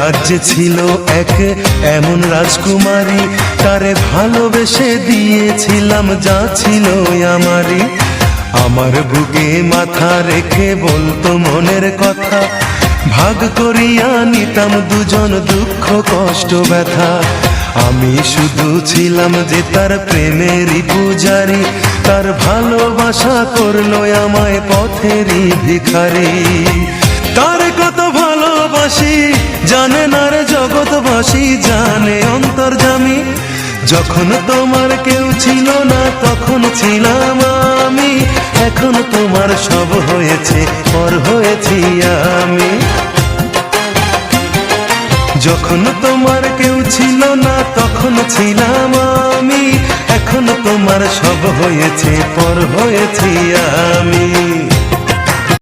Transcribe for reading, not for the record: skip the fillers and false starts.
রাজ্যে ছিল এক এমন রাজকুমারী, তারে ভালোবেসে দিয়েছিলাম যা ছিল আমারই। আমার বুকে মাথা রেখে বলতো মনের কথা, ভাগ করিয়া নিতাম দুজন দুঃখ কষ্ট ব্যথা। আমি শুধু ছিলাম যে তার প্রেমেরই পূজারি, তার ভালোবাসা করলো আমায় পথেরই ভিখারি। তার কত ভালোবাসি জানে না রে জগৎবাসী, জানে অন্তর্যামী। যখন তোমার কেউ ছিল না তখন ছিলাম আমি, এখন তোমার সব হয়েছে পর হয়েছি আমি। যখন তোমার কেউ ছিল না তখন ছিলাম আমি, এখন তোমার সব হয়েছে পর হয়েছি আমি।